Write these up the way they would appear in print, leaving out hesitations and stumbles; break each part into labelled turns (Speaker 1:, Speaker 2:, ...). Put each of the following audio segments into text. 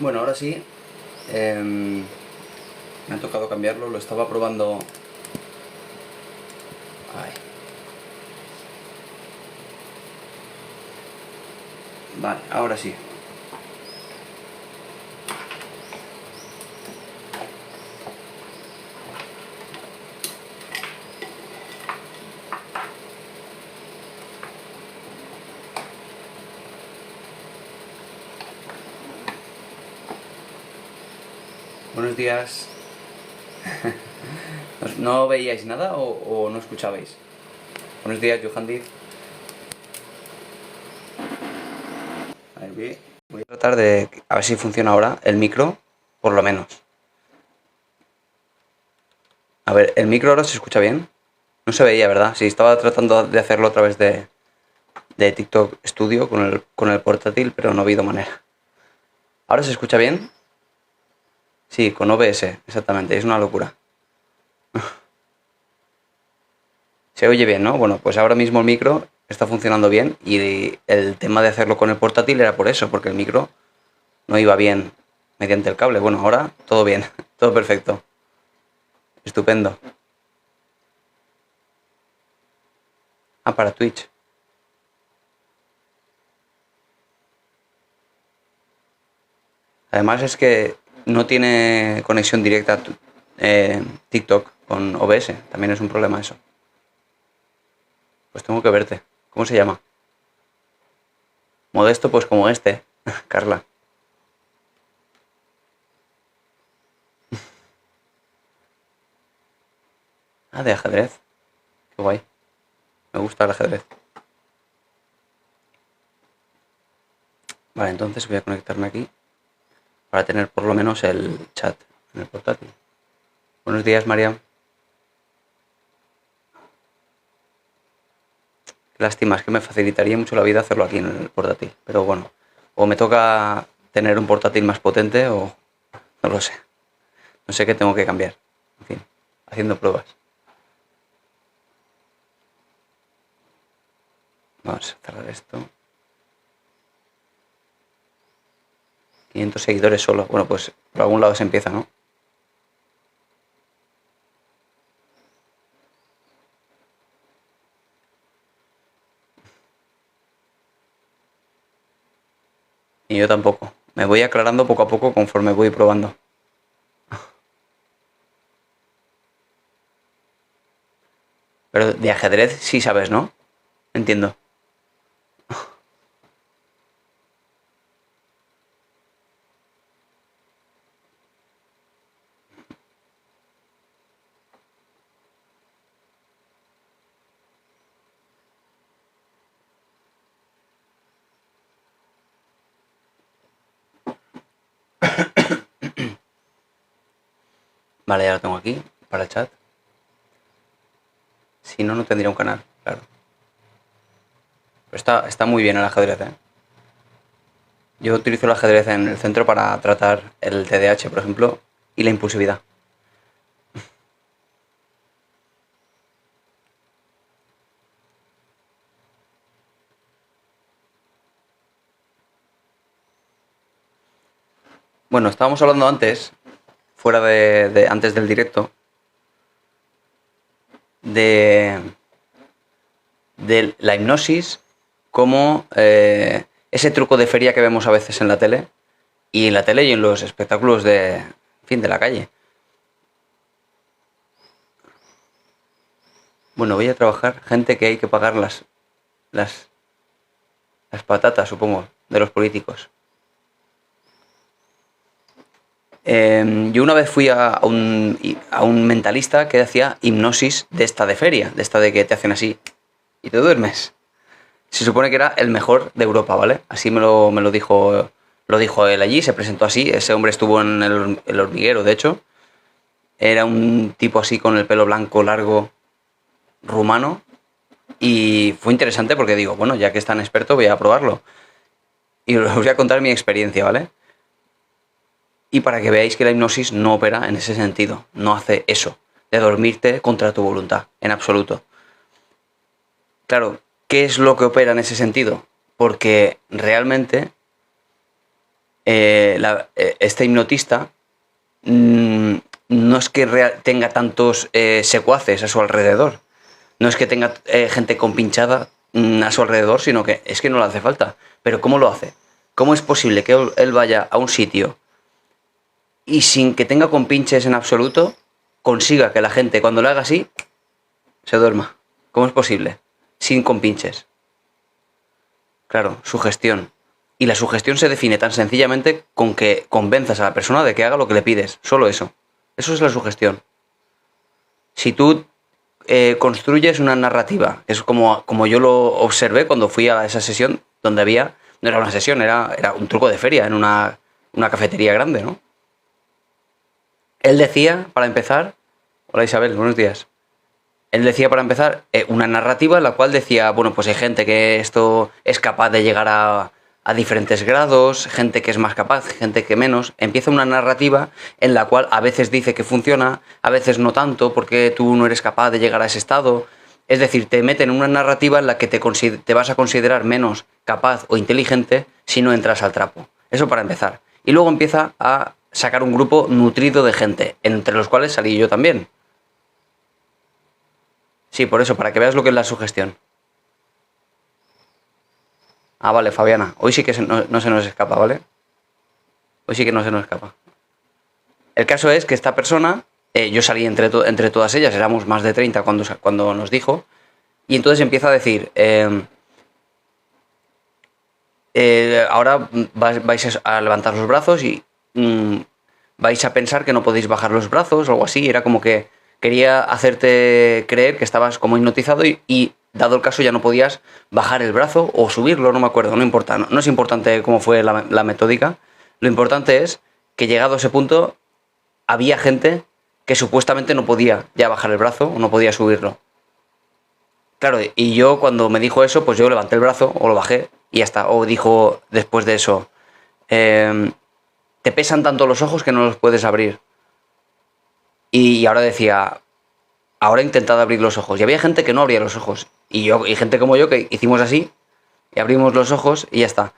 Speaker 1: Bueno, ahora sí, me ha tocado cambiarlo, lo estaba probando. Ay, vale, ahora sí. Buenos días. ¿No veíais nada o no escuchabais? Buenos días, Johandy. A ver, voy a tratar de a ver si funciona ahora el micro, por lo menos. A ver, ¿el micro ahora se escucha bien? No se veía, ¿verdad? Sí, estaba tratando de hacerlo a través de TikTok Studio con el portátil, pero no ha habido manera. ¿Ahora se escucha bien? Sí, con OBS, exactamente, es una locura. Se oye bien, ¿no? Bueno, pues ahora mismo el micro está funcionando bien y el tema de hacerlo con el portátil era por eso, porque el micro no iba bien mediante el cable. Bueno, ahora todo bien, todo perfecto. Estupendo. Ah, para Twitch. Además es que no tiene conexión directa a TikTok con OBS. También es un problema eso. Pues tengo que verte. ¿Cómo se llama? Modesto, pues como este, Carla. Ah, de ajedrez. Qué guay. Me gusta el ajedrez. Vale, entonces voy a conectarme aquí para tener por lo menos el chat en el portátil. Buenos días, María. Qué lástima, es que me facilitaría mucho la vida hacerlo aquí en el portátil. Pero bueno, o me toca tener un portátil más potente o no lo sé. No sé qué tengo que cambiar. En fin, haciendo pruebas. Vamos a cerrar esto. 500 seguidores solo. Bueno, pues por algún lado se empieza, ¿no? Y yo tampoco. Me voy aclarando poco a poco conforme voy probando. Pero de ajedrez sí sabes, ¿no? Entiendo. Vale, ya lo tengo aquí para el chat. Si no, no tendría un canal, claro. Pero está muy bien el ajedrez, ¿eh? Yo utilizo el ajedrez en el centro para tratar el TDAH, por ejemplo, y la impulsividad. Bueno, estábamos hablando antes, fuera antes del directo, de, de la hipnosis como ese truco de feria que vemos a veces en la tele, y en la tele y en los espectáculos en fin, de la calle. Bueno, voy a trabajar gente que hay que pagar las, las patatas, supongo, de los políticos. Yo una vez fui a un mentalista que hacía hipnosis de esta de feria, de esta de que te hacen así y te duermes. Se supone que era el mejor de Europa, ¿vale? Así me lo dijo él allí, se presentó así. Ese hombre estuvo en el hormiguero, de hecho. Era un tipo así con el pelo blanco, largo, rumano. Y fue interesante porque digo, bueno, ya que es tan experto, voy a probarlo. Y os voy a contar mi experiencia, ¿vale? Y para que veáis que la hipnosis no opera en ese sentido, no hace eso, de dormirte contra tu voluntad, en absoluto. Claro, ¿qué es lo que opera en ese sentido? Porque realmente este hipnotista no es que tenga tantos secuaces a su alrededor, no es que tenga gente compinchada a su alrededor, sino que es que no le hace falta. Pero ¿cómo lo hace? ¿Cómo es posible que él vaya a un sitio y sin que tenga compinches en absoluto, consiga que la gente cuando le haga así, se duerma? ¿Cómo es posible? Sin compinches. Claro, sugestión. Y la sugestión se define tan sencillamente con que convenzas a la persona de que haga lo que le pides. Solo eso. Eso es la sugestión. Si tú construyes una narrativa, es como yo lo observé cuando fui a esa sesión donde había, no era una sesión, era un truco de feria en una cafetería grande, ¿no? Él decía, para empezar, hola Isabel, buenos días. Él decía, para empezar, una narrativa en la cual decía, bueno, pues hay gente que esto es capaz de llegar a diferentes grados, gente que es más capaz, gente que menos. Empieza una narrativa en la cual a veces dice que funciona, a veces no tanto, porque tú no eres capaz de llegar a ese estado. Es decir, te mete en una narrativa en la que te vas a considerar menos capaz o inteligente si no entras al trapo. Eso para empezar. Y luego empieza a sacar un grupo nutrido de gente, entre los cuales salí yo también. Sí, por eso, para que veas lo que es la sugestión. Ah, vale, Fabiana. Hoy sí que no se nos escapa, ¿vale? Hoy sí que no se nos escapa. El caso es que esta persona, yo salí entre todas ellas, éramos más de 30 cuando nos dijo, y entonces empieza a decir, ahora vais a levantar los brazos y vais a pensar que no podéis bajar los brazos o algo así. Era como que quería hacerte creer que estabas como hipnotizado y dado el caso ya no podías bajar el brazo o subirlo, no me acuerdo, no importa, no es importante cómo fue la metódica. Lo importante es que llegado a ese punto había gente que supuestamente no podía ya bajar el brazo o no podía subirlo. Claro, y yo cuando me dijo eso, pues yo levanté el brazo o lo bajé y ya está. O dijo después de eso, te pesan tanto los ojos que no los puedes abrir. Y ahora decía, ahora he intentado abrir los ojos. Y había gente que no abría los ojos. Y gente como yo que hicimos así, y abrimos los ojos y ya está.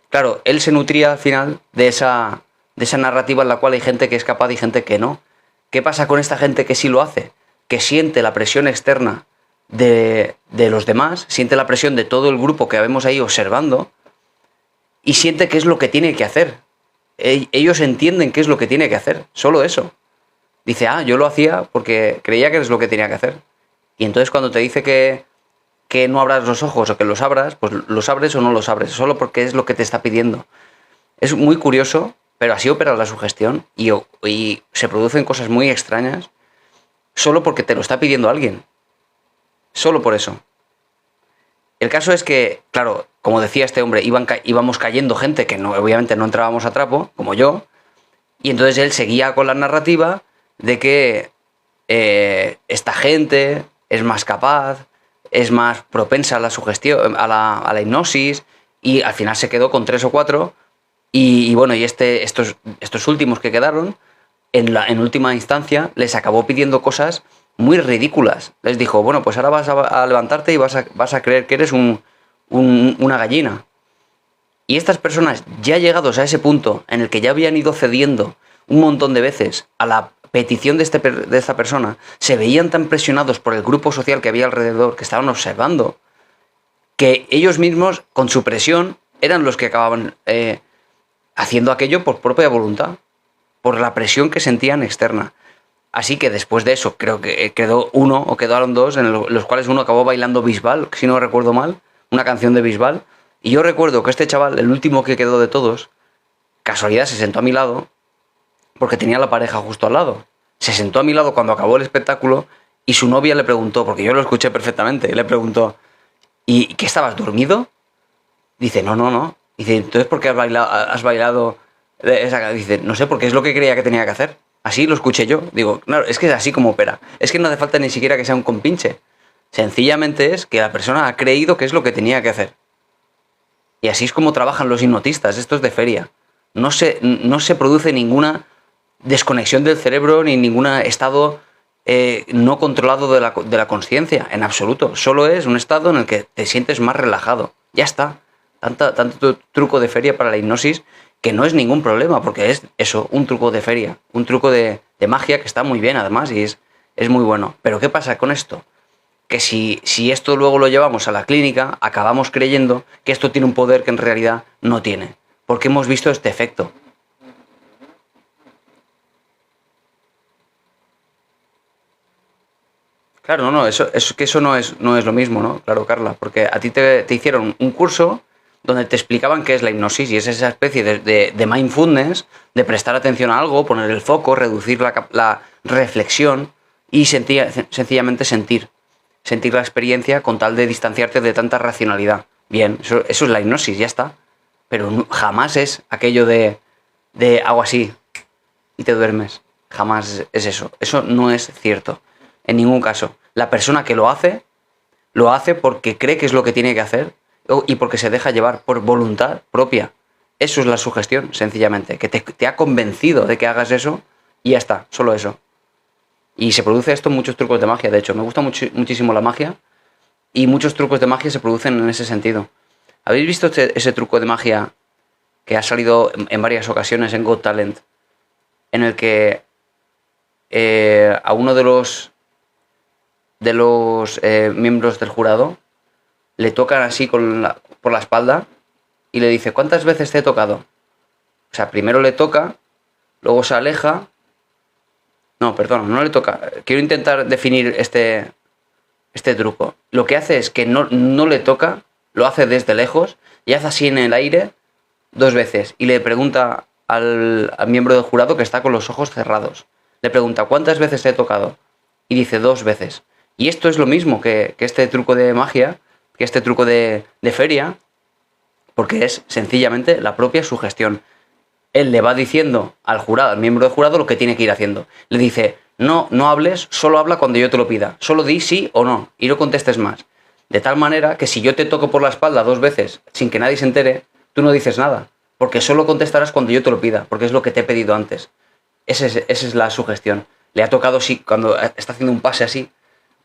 Speaker 1: Claro, él se nutría al final de esa narrativa en la cual hay gente que es capaz y gente que no. ¿Qué pasa con esta gente que sí lo hace? Que siente la presión externa de los demás, siente la presión de todo el grupo que vemos ahí observando y siente qué es lo que tiene que hacer. Ellos entienden qué es lo que tiene que hacer, solo eso. Dice, yo lo hacía porque creía que es lo que tenía que hacer. Y entonces cuando te dice que no abras los ojos o que los abras, pues los abres o no los abres, solo porque es lo que te está pidiendo. Es muy curioso, pero así opera la sugestión y se producen cosas muy extrañas solo porque te lo está pidiendo alguien. Solo por eso. El caso es que, claro, como decía este hombre, íbamos cayendo gente que obviamente no entrábamos a trapo, como yo, y entonces él seguía con la narrativa de que esta gente es más capaz, es más propensa a la sugestión, a la hipnosis, y al final se quedó con 3 o 4, y bueno, y estos últimos que quedaron, en última instancia, les acabó pidiendo cosas muy ridículas. Les dijo, bueno, pues ahora vas a levantarte y vas a creer que eres una gallina. Y estas personas, ya llegados a ese punto en el que ya habían ido cediendo un montón de veces a la petición de esta persona, se veían tan presionados por el grupo social que había alrededor, que estaban observando, que ellos mismos, con su presión, eran los que acababan haciendo aquello por propia voluntad, por la presión que sentían externa. Así que después de eso, creo que quedó uno o quedaron dos, en los cuales uno acabó bailando Bisbal, si no recuerdo mal, una canción de Bisbal. Y yo recuerdo que este chaval, el último que quedó de todos, casualidad se sentó a mi lado, porque tenía la pareja justo al lado. Se sentó a mi lado cuando acabó el espectáculo y su novia le preguntó, porque yo lo escuché perfectamente, le preguntó, ¿y qué estabas dormido? Dice, no. Dice, entonces ¿por qué has bailado esa? Dice, no sé, porque es lo que creía que tenía que hacer. Así lo escuché yo. Digo, claro, es que es así como opera. Es que no hace falta ni siquiera que sea un compinche. Sencillamente es que la persona ha creído que es lo que tenía que hacer. Y así es como trabajan los hipnotistas, estos de feria. No se produce ninguna desconexión del cerebro ni ningún estado no controlado de la consciencia, en absoluto. Solo es un estado en el que te sientes más relajado. Ya está. Tanto truco de feria para la hipnosis que no es ningún problema, porque es eso, un truco de feria, un truco de magia que está muy bien además y es muy bueno. Pero ¿qué pasa con esto? Que si esto luego lo llevamos a la clínica, acabamos creyendo que esto tiene un poder que en realidad no tiene, porque hemos visto este efecto. Claro, no, eso no es lo mismo, ¿no? Claro, Carla, porque a ti te hicieron un curso donde te explicaban qué es la hipnosis y es esa especie de mindfulness, de prestar atención a algo, poner el foco, reducir la reflexión y sencillamente sentir la experiencia con tal de distanciarte de tanta racionalidad. Bien, eso es la hipnosis, ya está. Pero jamás es aquello de hago así y te duermes. Jamás es eso. Eso no es cierto. En ningún caso. La persona que lo hace porque cree que es lo que tiene que hacer y porque se deja llevar por voluntad propia. Eso es la sugestión, sencillamente. Que te ha convencido de que hagas eso y ya está, solo eso. Y se produce esto en muchos trucos de magia, de hecho. Me gusta muchísimo la magia y muchos trucos de magia se producen en ese sentido. ¿Habéis visto ese truco de magia que ha salido en varias ocasiones en Got Talent? En el que a uno de los miembros del jurado le tocan así por la espalda y le dice, ¿cuántas veces te he tocado? O sea, primero le toca, luego se aleja. No, perdón, no le toca. Quiero intentar definir este truco. Lo que hace es que no le toca, lo hace desde lejos y hace así en el aire 2 veces. Y le pregunta al miembro del jurado que está con los ojos cerrados. Le pregunta, ¿cuántas veces te he tocado? Y dice 2 veces. Y esto es lo mismo que este truco de magia, que este truco de feria, porque es sencillamente la propia sugestión. Él le va diciendo al jurado, al miembro del jurado, lo que tiene que ir haciendo. Le dice, no hables, solo habla cuando yo te lo pida. Solo di sí o no y no contestes más. De tal manera que si yo te toco por la espalda 2 veces sin que nadie se entere, tú no dices nada. Porque solo contestarás cuando yo te lo pida, porque es lo que te he pedido antes. Esa es la sugestión. Le ha tocado, sí, cuando está haciendo un pase así,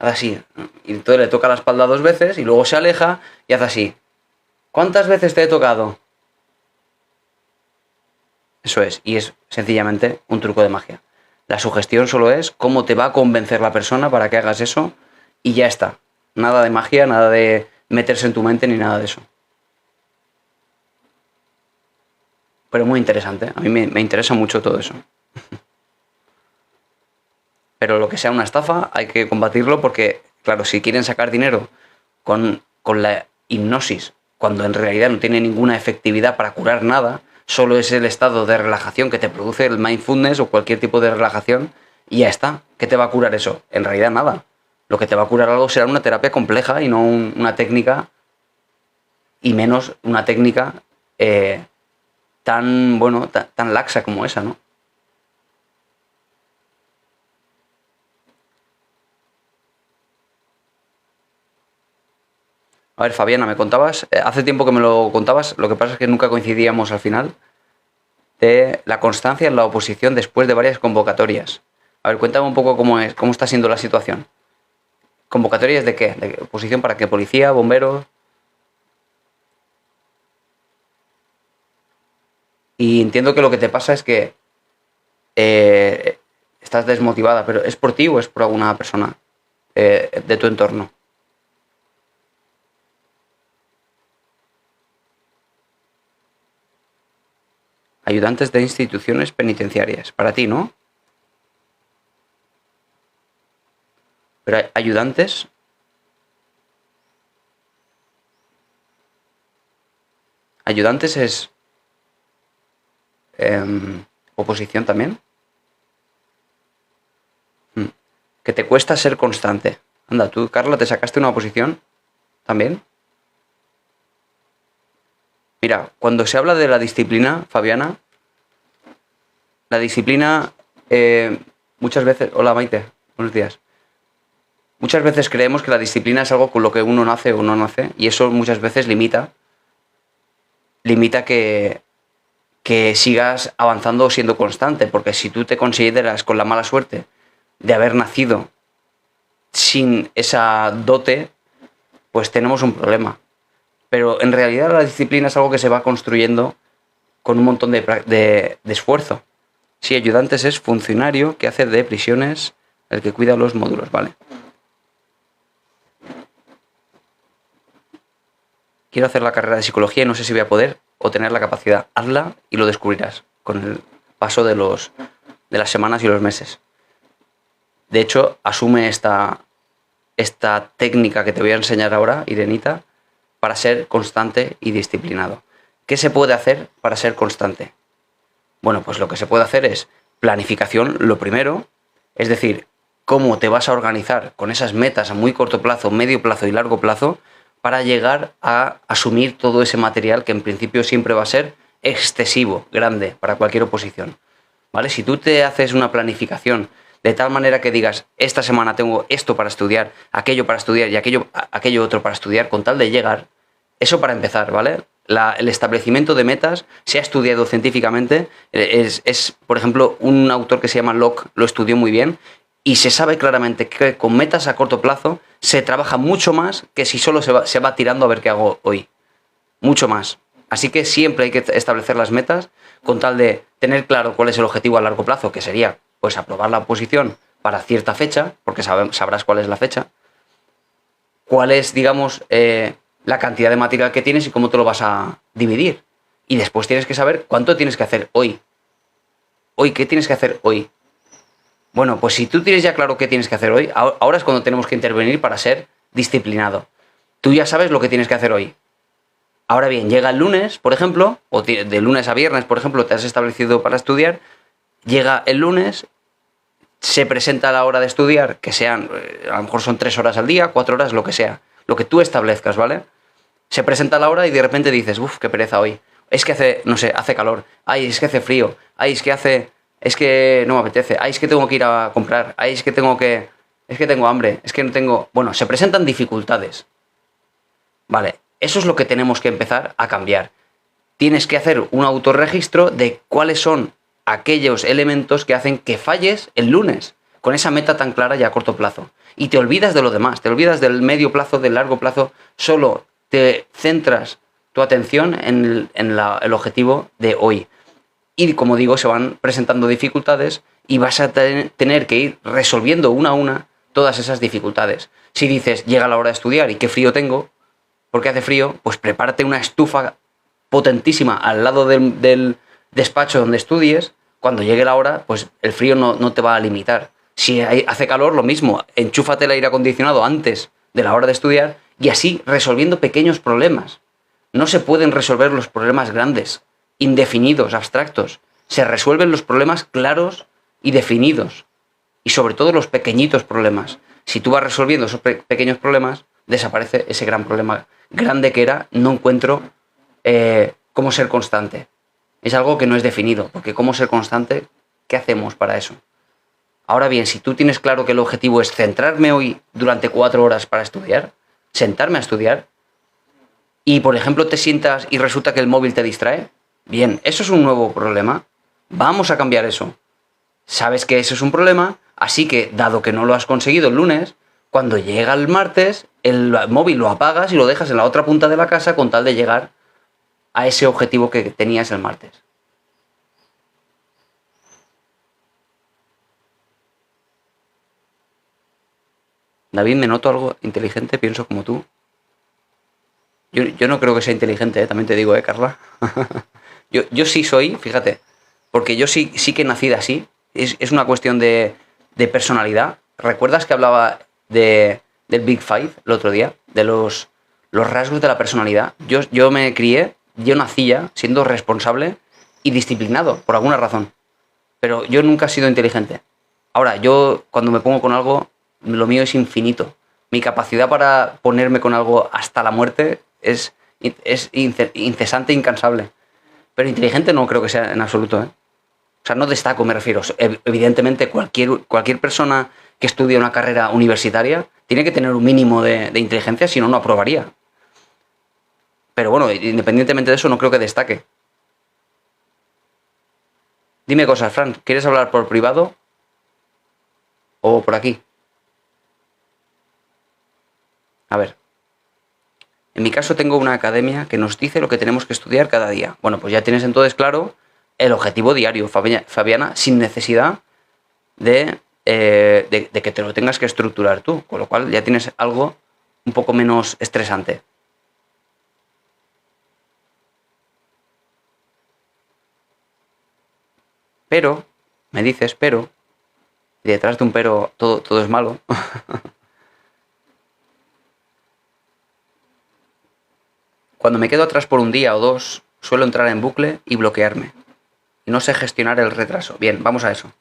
Speaker 1: hace así. Y entonces le toca la espalda 2 veces y luego se aleja y hace así. ¿Cuántas veces te he tocado? Eso es, y es sencillamente un truco de magia. La sugestión solo es cómo te va a convencer la persona para que hagas eso y ya está. Nada de magia, nada de meterse en tu mente ni nada de eso. Pero muy interesante, a mí me interesa mucho todo eso. Pero lo que sea una estafa hay que combatirlo porque, claro, si quieren sacar dinero con la hipnosis, cuando en realidad no tiene ninguna efectividad para curar nada, solo es el estado de relajación que te produce el mindfulness o cualquier tipo de relajación y ya está. ¿Qué te va a curar eso? En realidad nada. Lo que te va a curar algo será una terapia compleja y no una técnica, y menos una técnica tan laxa como esa, ¿no? A ver, Fabiana, me contabas, hace tiempo que me lo contabas, lo que pasa es que nunca coincidíamos al final, de la constancia en la oposición después de varias convocatorias. A ver, cuéntame un poco cómo está siendo la situación. ¿Convocatorias de qué? ¿De oposición para qué? ¿Policía? ¿Bomberos? Y entiendo que lo que te pasa es que eh, estás desmotivada, pero ¿es por ti o es por alguna persona de tu entorno? Ayudantes de instituciones penitenciarias. Para ti, ¿no? Pero ayudantes. Ayudantes es oposición también. Que te cuesta ser constante. Anda, tú, Carla, te sacaste una oposición también. Mira, cuando se habla de la disciplina, Fabiana, la disciplina muchas veces... Hola, Maite, buenos días. Muchas veces creemos que la disciplina es algo con lo que uno nace o no nace y eso muchas veces limita que sigas avanzando siendo constante, porque si tú te consideras con la mala suerte de haber nacido sin esa dote, pues tenemos un problema. Pero en realidad la disciplina es algo que se va construyendo con un montón de esfuerzo. Sí, ayudantes es funcionario que hace de prisiones el que cuida los módulos, ¿vale? Quiero hacer la carrera de psicología y no sé si voy a poder o tener la capacidad. Hazla y lo descubrirás con el paso de las semanas y los meses. De hecho, asume esta técnica que te voy a enseñar ahora, Irenita, para ser constante y disciplinado. ¿Qué se puede hacer para ser constante? Bueno, pues lo que se puede hacer es planificación, lo primero, es decir, cómo te vas a organizar con esas metas a muy corto plazo, medio plazo y largo plazo para llegar a asumir todo ese material que en principio siempre va a ser excesivo, grande, para cualquier oposición. ¿Vale? Si tú te haces una planificación de tal manera que digas, esta semana tengo esto para estudiar, aquello para estudiar y aquello otro para estudiar, con tal de llegar, eso para empezar, ¿vale? El establecimiento de metas se ha estudiado científicamente, por ejemplo, un autor que se llama Locke lo estudió muy bien y se sabe claramente que con metas a corto plazo se trabaja mucho más que si solo se va tirando a ver qué hago hoy. Mucho más. Así que siempre hay que establecer las metas con tal de tener claro cuál es el objetivo a largo plazo, que sería pues aprobar la oposición para cierta fecha, porque sabrás cuál es la fecha, cuál es, digamos, la cantidad de material que tienes y cómo te lo vas a dividir. Y después tienes que saber cuánto tienes que hacer hoy. Hoy, ¿qué tienes que hacer hoy? Bueno, pues si tú tienes ya claro qué tienes que hacer hoy, ahora es cuando tenemos que intervenir para ser disciplinado. Tú ya sabes lo que tienes que hacer hoy. Ahora bien, llega el lunes, por ejemplo, o de lunes a viernes, por ejemplo, te has establecido para estudiar, llega el lunes, se presenta la hora de estudiar, que sean, a lo mejor son 3 horas al día, 4 horas, lo que sea, lo que tú establezcas, ¿vale? Se presenta la hora y de repente dices, uff, qué pereza hoy. Es que hace, no sé, hace calor. Ay, es que hace frío. Ay, es que no me apetece. Ay, es que tengo que ir a comprar. Ay, es que tengo hambre. Es que no tengo... Bueno, se presentan dificultades. Vale, eso es lo que tenemos que empezar a cambiar. Tienes que hacer un autorregistro de cuáles son aquellos elementos que hacen que falles el lunes, con esa meta tan clara y a corto plazo. Y te olvidas de lo demás, te olvidas del medio plazo, del largo plazo, solo te centras tu atención en el objetivo de hoy. Y como digo, se van presentando dificultades y vas a tener que ir resolviendo una a una todas esas dificultades. Si dices, llega la hora de estudiar y qué frío tengo, porque hace frío, pues prepárate una estufa potentísima al lado del despacho donde estudies. Cuando llegue la hora, pues el frío no te va a limitar. Si hace calor, lo mismo, enchúfate el aire acondicionado antes de la hora de estudiar y así resolviendo pequeños problemas. No se pueden resolver los problemas grandes, indefinidos, abstractos. Se resuelven los problemas claros y definidos. Y sobre todo los pequeñitos problemas. Si tú vas resolviendo esos pequeños problemas, desaparece ese gran problema grande que era no encuentro cómo ser constante. Es algo que no es definido, porque cómo ser constante, ¿qué hacemos para eso? Ahora bien, si tú tienes claro que el objetivo es centrarme hoy durante 4 horas para estudiar, sentarme a estudiar, y por ejemplo te sientas y resulta que el móvil te distrae, bien, eso es un nuevo problema, vamos a cambiar eso. Sabes que eso es un problema, así que dado que no lo has conseguido el lunes, cuando llega el martes, el móvil lo apagas y lo dejas en la otra punta de la casa con tal de llegar a ese objetivo que tenías el martes. David, me noto algo inteligente, pienso como tú. Yo no creo que sea inteligente, también te digo, Carla. yo sí soy, fíjate, porque yo sí que nací de así. Es una cuestión de personalidad. ¿Recuerdas que hablaba del Big Five el otro día? De los rasgos de la personalidad. Yo me crié, yo nací ya siendo responsable y disciplinado, por alguna razón. Pero yo nunca he sido inteligente. Ahora, yo cuando me pongo con algo, lo mío es infinito. Mi capacidad para ponerme con algo hasta la muerte es incesante e incansable. Pero inteligente no creo que sea en absoluto, ¿eh? O sea, no destaco, me refiero. Evidentemente, cualquier persona que estudie una carrera universitaria tiene que tener un mínimo de inteligencia, si no, no aprobaría. Pero bueno, independientemente de eso, no creo que destaque. Dime cosas, Fran. ¿Quieres hablar por privado o por aquí? A ver. En mi caso tengo una academia que nos dice lo que tenemos que estudiar cada día. Bueno, pues ya tienes entonces claro el objetivo diario, Fabiana, sin necesidad de que te lo tengas que estructurar tú, con lo cual ya tienes algo un poco menos estresante. Pero, me dices, pero, y detrás de un pero todo es malo. Cuando me quedo atrás por un día o dos, suelo entrar en bucle y bloquearme. Y no sé gestionar el retraso. Bien, vamos a eso.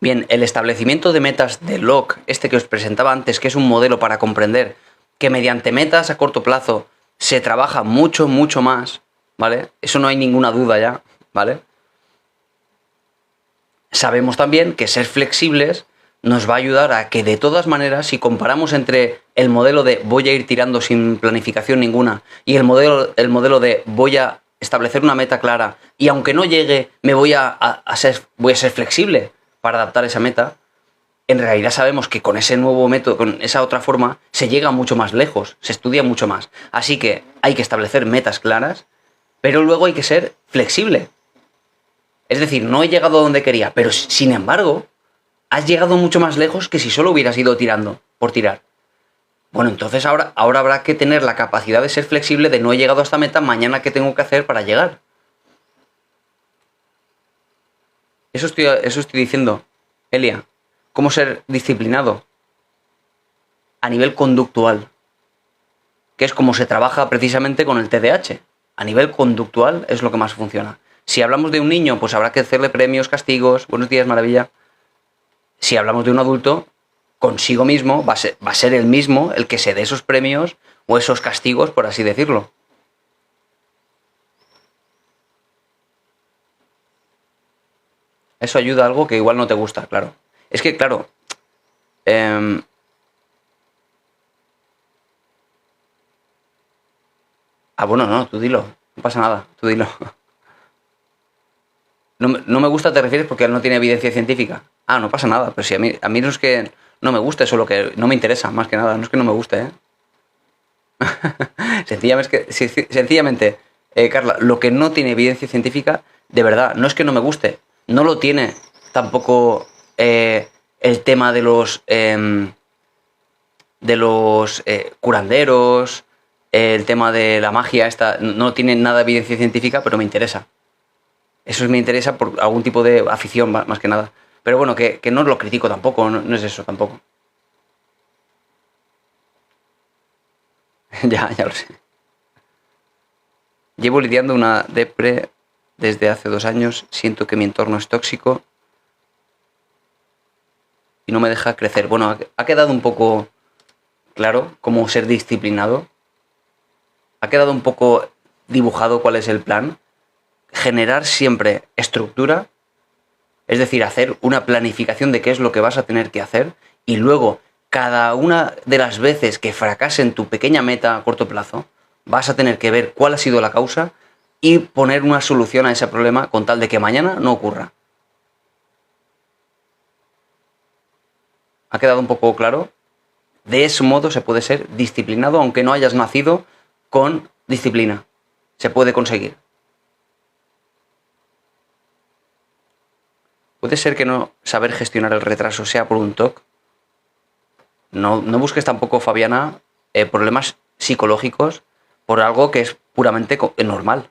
Speaker 1: Bien, el establecimiento de metas de Locke, este que os presentaba antes, que es un modelo para comprender que mediante metas a corto plazo se trabaja mucho, mucho más, ¿vale? Eso no hay ninguna duda ya, ¿vale? Sabemos también que ser flexibles nos va a ayudar a que de todas maneras, si comparamos entre el modelo de voy a ir tirando sin planificación ninguna y el modelo de voy a establecer una meta clara y aunque no llegue, voy a ser flexible para adaptar esa meta, en realidad sabemos que con ese nuevo método, con esa otra forma, se llega mucho más lejos, se estudia mucho más. Así que hay que establecer metas claras, pero luego hay que ser flexible. Es decir, no he llegado a donde quería, pero sin embargo, has llegado mucho más lejos que si solo hubieras ido tirando, por tirar. Bueno, entonces ahora habrá que tener la capacidad de ser flexible, de no he llegado a esta meta, mañana qué tengo que hacer para llegar. Eso estoy diciendo, Elia. ¿Cómo ser disciplinado? A nivel conductual, que es como se trabaja precisamente con el TDAH. A nivel conductual es lo que más funciona. Si hablamos de un niño, pues habrá que hacerle premios, castigos, buenos días, maravilla. Si hablamos de un adulto, consigo mismo va a ser el mismo el que se dé esos premios o esos castigos, por así decirlo. Eso ayuda a algo que igual no te gusta, claro. Es que, claro, eh, bueno, no, tú dilo, no pasa nada, tú dilo. No me gusta, te refieres porque no tiene evidencia científica. Ah, no pasa nada, pero si a mí no es que no me guste, solo que no me interesa, más que nada, no es que no me guste, ¿eh? Sencillamente, Carla, lo que no tiene evidencia científica, de verdad, no es que no me guste, no lo tiene tampoco el tema de los curanderos, el tema de la magia, no tiene nada de evidencia científica, pero me interesa. Eso me interesa por algún tipo de afición, más que nada. Pero bueno, que no lo critico tampoco, no es eso tampoco. Ya lo sé. Llevo lidiando una depre desde hace 2 años, siento que mi entorno es tóxico y no me deja crecer. Bueno, ha quedado un poco claro cómo ser disciplinado. Ha quedado un poco dibujado cuál es el plan. Generar siempre estructura, es decir, hacer una planificación de qué es lo que vas a tener que hacer y luego cada una de las veces que fracase en tu pequeña meta a corto plazo, vas a tener que ver cuál ha sido la causa y poner una solución a ese problema con tal de que mañana no ocurra. ¿Ha quedado un poco claro? De ese modo se puede ser disciplinado aunque no hayas nacido con disciplina. Se puede conseguir. Puede ser que no saber gestionar el retraso sea por un TOC. No busques tampoco, Fabiana, problemas psicológicos por algo que es puramente normal.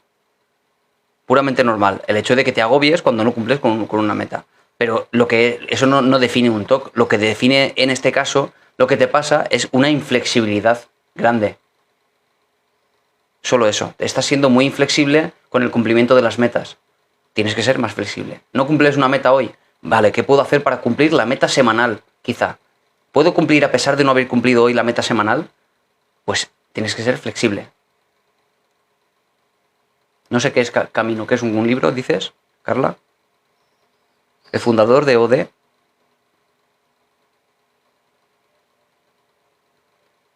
Speaker 1: Puramente normal. El hecho de que te agobies cuando no cumples con una meta. Pero eso no define un TOC. Lo que define en este caso, lo que te pasa es una inflexibilidad grande. Solo eso. Estás siendo muy inflexible con el cumplimiento de las metas. Tienes que ser más flexible. No cumples una meta hoy. Vale, ¿qué puedo hacer para cumplir la meta semanal? Quizá. ¿Puedo cumplir a pesar de no haber cumplido hoy la meta semanal? Pues tienes que ser flexible. No sé qué es Camino, ¿qué es un libro, dices, Carla? El fundador de OD.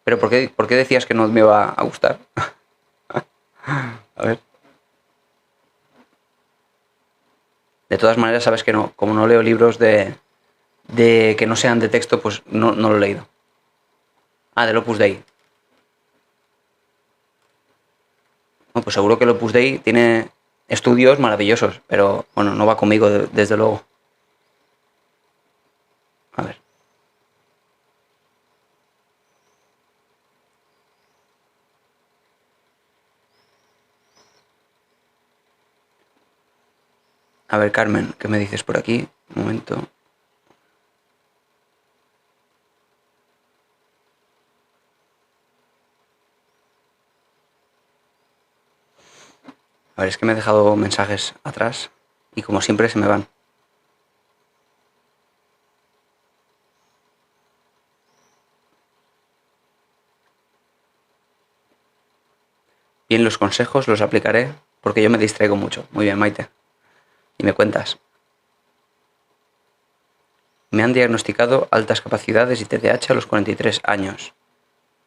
Speaker 1: ¿Pero por qué decías que no me iba a gustar? A ver. De todas maneras, sabes que no. Como no leo libros de que no sean de texto, pues no lo he leído. Ah, del Opus Dei. Bueno, pues seguro que el Opus Dei tiene estudios maravillosos, pero bueno, no va conmigo desde luego. A ver. A ver, Carmen, ¿qué me dices por aquí? Un momento. A ver, es que me he dejado mensajes atrás y como siempre se me van. Bien, los consejos los aplicaré porque yo me distraigo mucho. Muy bien, Maite. Y me cuentas. Me han diagnosticado altas capacidades y TDAH a los 43 años.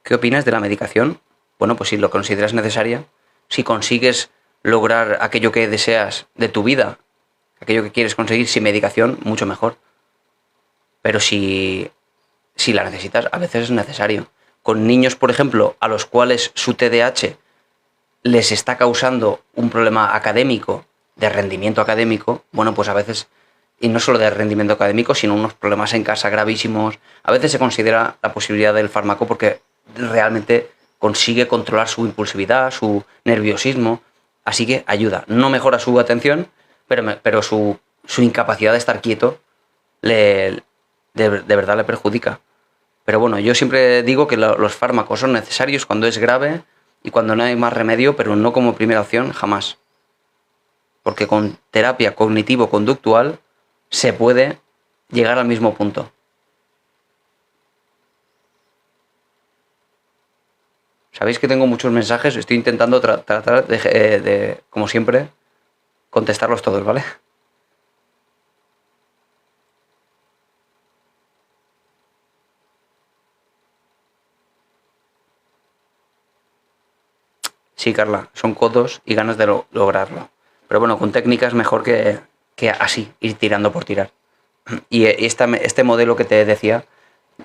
Speaker 1: ¿Qué opinas de la medicación? Bueno, pues si lo consideras necesaria, si consigues lograr aquello que deseas de tu vida, aquello que quieres conseguir sin medicación, mucho mejor. Pero si la necesitas, a veces es necesario. Con niños, por ejemplo, a los cuales su TDAH les está causando un problema académico, de rendimiento académico, bueno, pues a veces, y no solo de rendimiento académico, sino unos problemas en casa gravísimos, a veces se considera la posibilidad del fármaco porque realmente consigue controlar su impulsividad, su nerviosismo, así que ayuda. No mejora su atención, pero su incapacidad de estar quieto de verdad le perjudica. Pero bueno, yo siempre digo que los fármacos son necesarios cuando es grave y cuando no hay más remedio, pero no como primera opción, jamás. Porque con terapia cognitivo-conductual se puede llegar al mismo punto. Sabéis que tengo muchos mensajes, estoy intentando tratar de, como siempre, contestarlos todos, ¿vale? Sí, Carla, son codos y ganas de lograrlo. Pero bueno, con técnicas mejor que así, ir tirando por tirar. Y este modelo que te decía,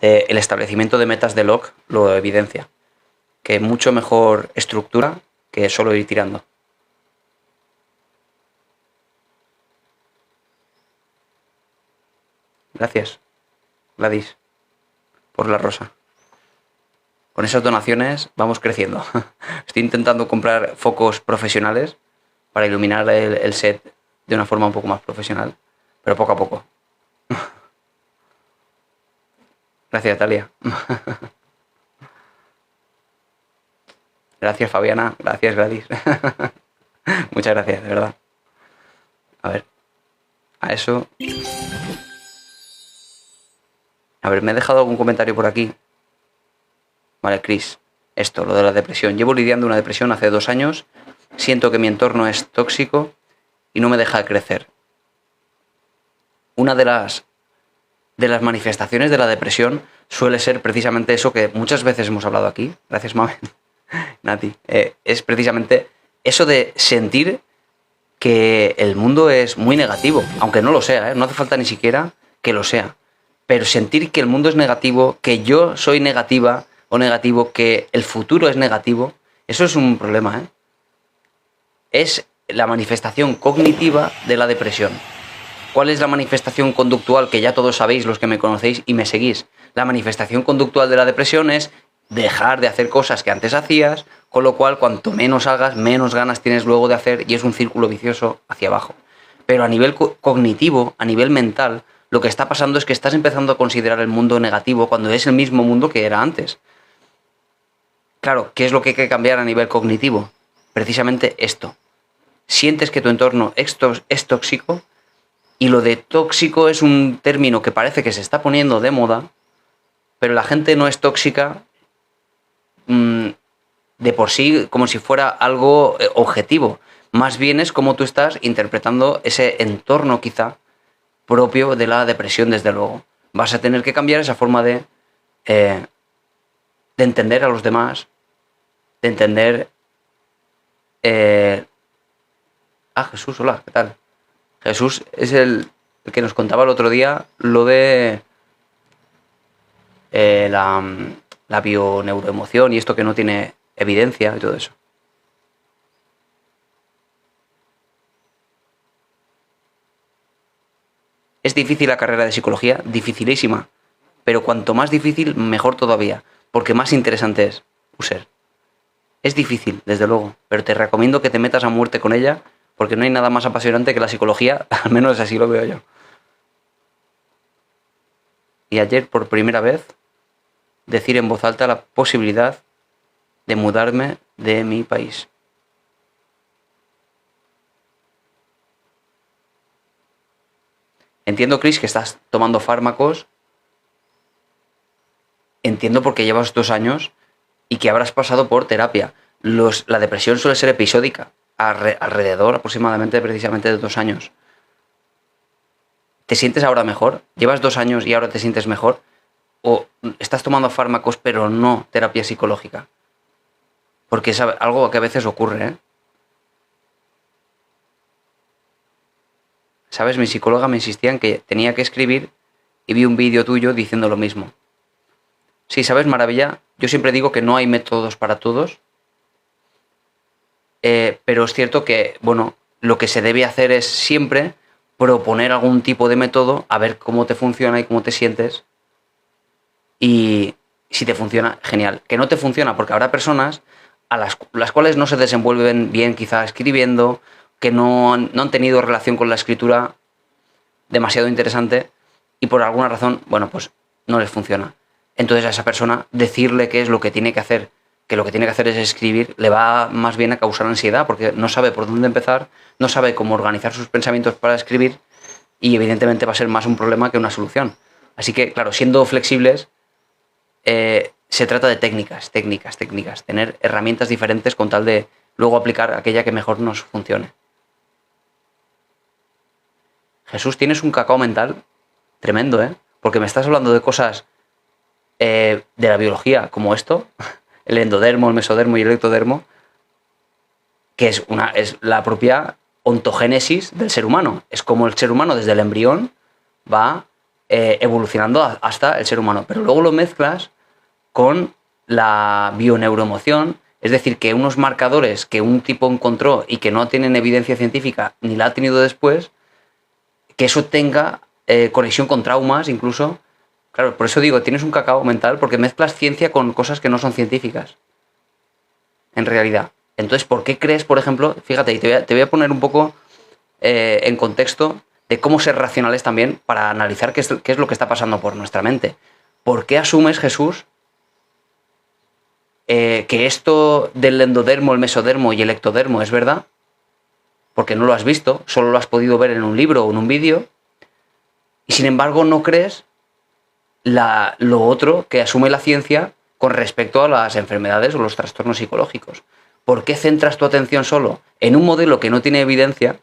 Speaker 1: el establecimiento de metas de log, lo evidencia. Que mucho mejor estructura que solo ir tirando. Gracias, Gladys, por la rosa. Con esas donaciones vamos creciendo. Estoy intentando comprar focos profesionales para iluminar el set de una forma un poco más profesional, pero poco a poco. Gracias, Talia. Gracias, Fabiana. Gracias, Gladys. Muchas gracias, de verdad. A ver, a eso... A ver, me he dejado algún comentario por aquí. Vale, Chris. Esto, lo de la depresión. Llevo lidiando una depresión hace 2 años. Siento que mi entorno es tóxico y no me deja crecer. Una de las manifestaciones de la depresión suele ser precisamente eso que muchas veces hemos hablado aquí. Gracias, Mame. Nati. Es precisamente eso de sentir que el mundo es muy negativo, aunque no lo sea, no hace falta ni siquiera que lo sea. Pero sentir que el mundo es negativo, que yo soy negativa o negativo, que el futuro es negativo, eso es un problema, Es la manifestación cognitiva de la depresión. ¿Cuál es la manifestación conductual? Que ya todos sabéis los que me conocéis y me seguís. La manifestación conductual de la depresión es dejar de hacer cosas que antes hacías, con lo cual cuanto menos hagas, menos ganas tienes luego de hacer y es un círculo vicioso hacia abajo. Pero a nivel cognitivo, a nivel mental, lo que está pasando es que estás empezando a considerar el mundo negativo cuando es el mismo mundo que era antes. Claro, ¿qué es lo que hay que cambiar a nivel cognitivo? Precisamente esto. Sientes que tu entorno es tóxico y lo de tóxico es un término que parece que se está poniendo de moda, pero la gente no es tóxica de por sí como si fuera algo objetivo. Más bien es como tú estás interpretando ese entorno quizá propio de la depresión, desde luego. Vas a tener que cambiar esa forma de entender a los demás, de entender... Jesús, hola, ¿qué tal? Jesús es el que nos contaba el otro día lo de la bioneuroemoción y esto que no tiene evidencia y todo eso. ¿Es difícil la carrera de psicología? Dificilísima. Pero cuanto más difícil, mejor todavía, porque más interesante es, User. Es difícil, desde luego, pero te recomiendo que te metas a muerte con ella, porque no hay nada más apasionante que la psicología, al menos así lo veo yo. Y ayer, por primera vez, decir en voz alta la posibilidad de mudarme de mi país. Entiendo, Chris, que estás tomando fármacos. Entiendo porque llevas 2 años y que habrás pasado por terapia. La depresión suele ser episódica, alrededor aproximadamente precisamente de 2 años. ¿Te sientes ahora mejor? ¿Llevas 2 años y ahora te sientes mejor? ¿O estás tomando fármacos pero no terapia psicológica? Porque es algo que a veces ocurre, ¿eh? ¿Sabes? Mi psicóloga me insistía en que tenía que escribir y vi un vídeo tuyo diciendo lo mismo. Sí, ¿sabes, Maravilla? Yo siempre digo que no hay métodos para todos, pero es cierto que, bueno, lo que se debe hacer es siempre proponer algún tipo de método, a ver cómo te funciona y cómo te sientes, y si te funciona, genial. Que no te funciona, porque habrá personas a las cuales no se desenvuelven bien quizá escribiendo, que no han tenido relación con la escritura demasiado interesante y por alguna razón, bueno, pues no les funciona. Entonces a esa persona decirle qué es lo que tiene que hacer, que lo que tiene que hacer es escribir, le va más bien a causar ansiedad porque no sabe por dónde empezar, no sabe cómo organizar sus pensamientos para escribir y evidentemente va a ser más un problema que una solución. Así que, claro, siendo flexibles, se trata de técnicas, tener herramientas diferentes con tal de luego aplicar aquella que mejor nos funcione. Jesús, tienes un cacao mental tremendo, ¿eh? Porque me estás hablando de cosas de la biología como esto, el endodermo, el mesodermo y el ectodermo, que es la propia ontogénesis del ser humano. Es como el ser humano desde el embrión va evolucionando hasta el ser humano. Pero luego lo mezclas con la bioneuroemoción, es decir, que unos marcadores que un tipo encontró y que no tienen evidencia científica ni la ha tenido después, que eso tenga conexión con traumas incluso. Claro, por eso digo, tienes un cacao mental porque mezclas ciencia con cosas que no son científicas, en realidad. Entonces, ¿por qué crees, por ejemplo, fíjate, y te voy a poner un poco en contexto de cómo ser racionales también para analizar qué es lo que está pasando por nuestra mente? ¿Por qué asumes, Jesús, que esto del endodermo, el mesodermo y el ectodermo es verdad? Porque no lo has visto, solo lo has podido ver en un libro o en un vídeo, y sin embargo no crees lo otro que asume la ciencia con respecto a las enfermedades o los trastornos psicológicos. ¿Por qué centras tu atención solo en un modelo que no tiene evidencia?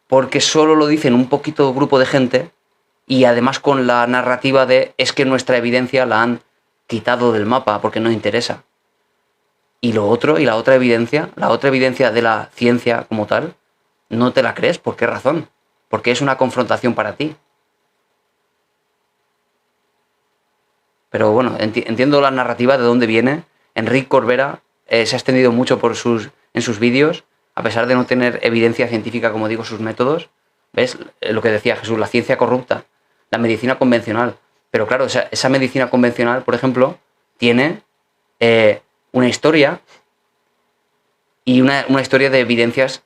Speaker 1: Porque solo lo dicen un poquito grupo de gente y además con la narrativa de es que nuestra evidencia la han quitado del mapa porque no interesa. Y lo otro, y la otra evidencia de la ciencia como tal, no te la crees. ¿Por qué razón? Porque es una confrontación para ti. Pero bueno, entiendo la narrativa de dónde viene. Enric Corbera se ha extendido mucho en sus vídeos, a pesar de no tener evidencia científica, como digo, sus métodos. ¿Ves lo que decía Jesús? La ciencia corrupta, la medicina convencional. Pero claro, esa medicina convencional, por ejemplo, tiene una historia y una historia de evidencias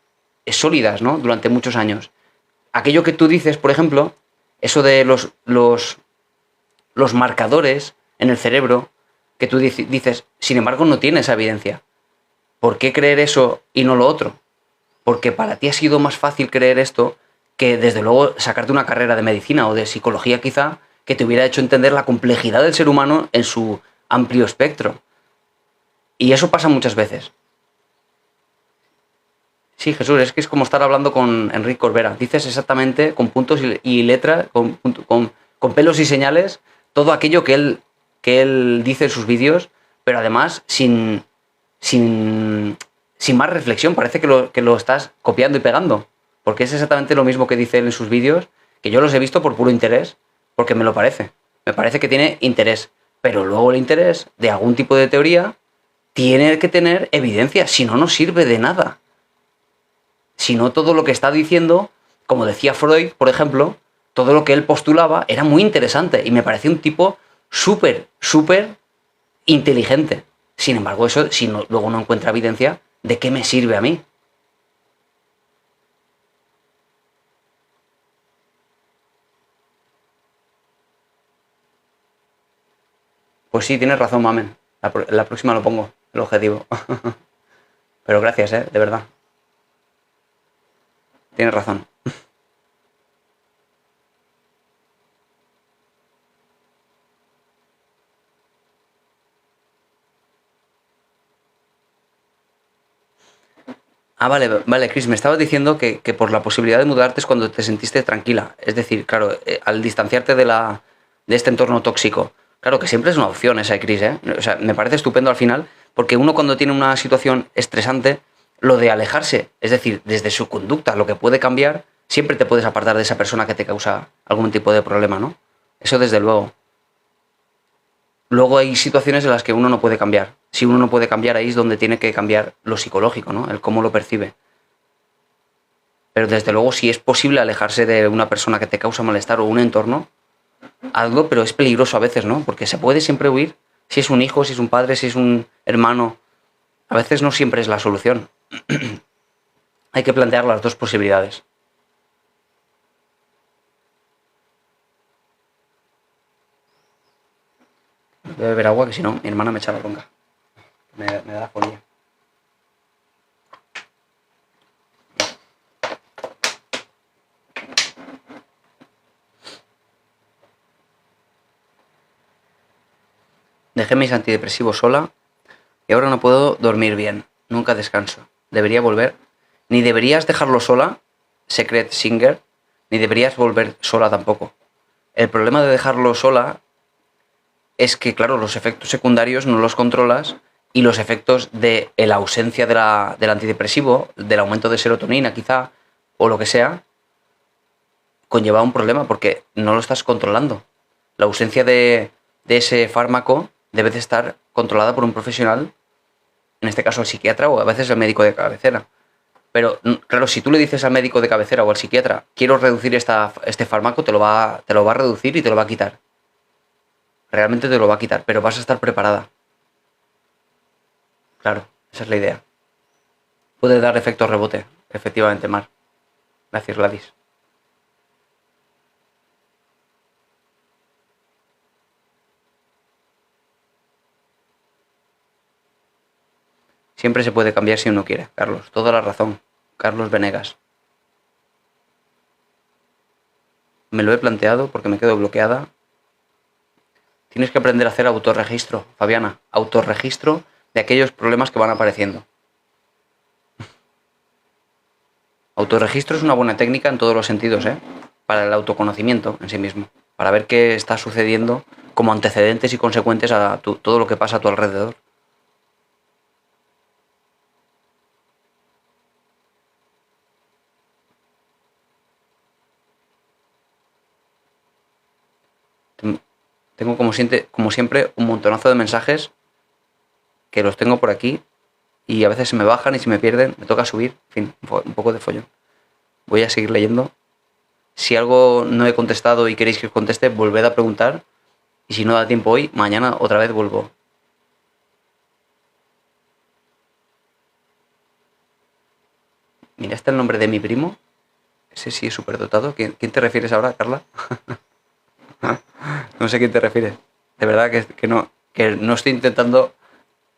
Speaker 1: sólidas, ¿no? Durante muchos años. Aquello que tú dices, por ejemplo, eso de los marcadores en el cerebro, que tú dices, sin embargo, no tiene esa evidencia. ¿Por qué creer eso y no lo otro? Porque para ti ha sido más fácil creer esto que, desde luego, sacarte una carrera de medicina o de psicología quizá, que te hubiera hecho entender la complejidad del ser humano en su amplio espectro. Y eso pasa muchas veces. Sí, Jesús, es que es como estar hablando con Enric Corbera. Dices exactamente, con puntos y letras, con pelos y señales, todo aquello que él dice en sus vídeos, pero además sin más reflexión. Parece que lo estás copiando y pegando, porque es exactamente lo mismo que dice él en sus vídeos, que yo los he visto por puro interés, porque me lo parece. Me parece que tiene interés, Pero luego el interés de algún tipo de teoría tiene que tener evidencia, si no, no sirve de nada. Si no, todo lo que está diciendo, como decía Freud, por ejemplo, todo lo que él postulaba era muy interesante y me parecía un tipo súper, súper inteligente. Sin embargo, eso, si no, luego no encuentra evidencia, ¿de qué me sirve a mí? Pues sí, tienes razón, mamen. La próxima lo pongo, el objetivo. Pero gracias, de verdad. Tienes razón. Ah, vale, vale, Chris, me estabas diciendo que por la posibilidad de mudarte es cuando te sentiste tranquila. Es decir, claro, al distanciarte de este entorno tóxico. Claro que siempre es una opción esa, Chris, ¿eh? O sea, me parece estupendo al final, porque uno cuando tiene una situación estresante, lo de alejarse, es decir, desde su conducta, lo que puede cambiar, siempre te puedes apartar de esa persona que te causa algún tipo de problema, ¿no? Eso desde luego. Luego hay situaciones en las que uno no puede cambiar. Si uno no puede cambiar, ahí es donde tiene que cambiar lo psicológico, ¿no? El cómo lo percibe. Pero desde luego, si es posible alejarse de una persona que te causa malestar o un entorno, hazlo, pero es peligroso a veces, ¿no? Porque se puede siempre huir. Si es un hijo, si es un padre, si es un hermano, a veces no siempre es la solución. Hay que plantear las dos posibilidades. Voy a beber agua, que si no, mi hermana me echa la bronca. Me da afonía. Dejé mis antidepresivos sola y ahora no puedo dormir bien. Nunca descanso. Debería volver. Ni deberías dejarlo sola, Secret Singer, ni deberías volver sola tampoco. El problema de dejarlo sola es que, claro, los efectos secundarios no los controlas y los efectos de la ausencia del antidepresivo, del aumento de serotonina quizá, o lo que sea, conlleva un problema porque no lo estás controlando. La ausencia de ese fármaco debe de estar controlada por un profesional, en este caso el psiquiatra o a veces el médico de cabecera. Pero claro, si tú le dices al médico de cabecera o al psiquiatra, quiero reducir este fármaco, te lo va a reducir y te lo va a quitar. Realmente te lo va a quitar, pero vas a estar preparada. Claro, esa es la idea. Puede dar efecto rebote, efectivamente, Mar. Gracias, Gladys. Siempre se puede cambiar si uno quiere, Carlos. Toda la razón. Carlos Venegas. Me lo he planteado porque me quedo bloqueada. Tienes que aprender a hacer autorregistro, Fabiana. Autorregistro de aquellos problemas que van apareciendo. Autorregistro es una buena técnica en todos los sentidos, ¿eh? Para el autoconocimiento en sí mismo. Para ver qué está sucediendo como antecedentes y consecuentes a todo lo que pasa a tu alrededor. Tengo como siempre un montonazo de mensajes que los tengo por aquí y a veces se me bajan y se me pierden, me toca subir, en fin, un poco de follón. Voy a seguir leyendo. Si algo no he contestado y queréis que os conteste, volved a preguntar y si no da tiempo hoy, mañana otra vez vuelvo. Mira, está el nombre de mi primo. Ese sí es superdotado. ¿Quién te refieres ahora, Carla? No sé a quién te refieres. De verdad que no estoy intentando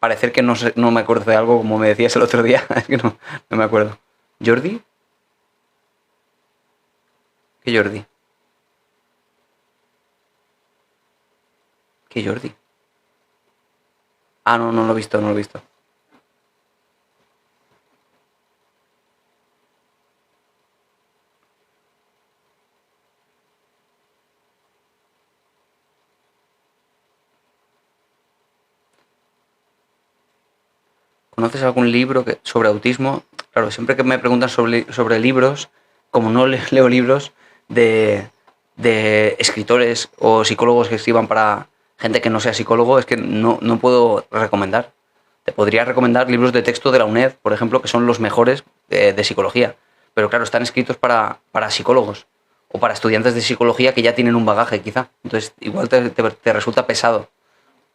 Speaker 1: parecer que no me acuerdo de algo como me decías el otro día. Es que no me acuerdo. ¿Jordi? ¿Qué Jordi? ¿Qué Jordi? Ah, no lo he visto, no lo he visto. ¿Conoces algún libro sobre autismo? Claro, siempre que me preguntan sobre libros, como no leo libros de escritores o psicólogos que escriban gente que no sea psicólogo, es que no puedo recomendar. Te podría recomendar libros de texto de la UNED, por ejemplo, que son los mejores de psicología. Pero claro, están escritos para psicólogos o para estudiantes de psicología que ya tienen un bagaje, quizá. Entonces, igual te resulta pesado.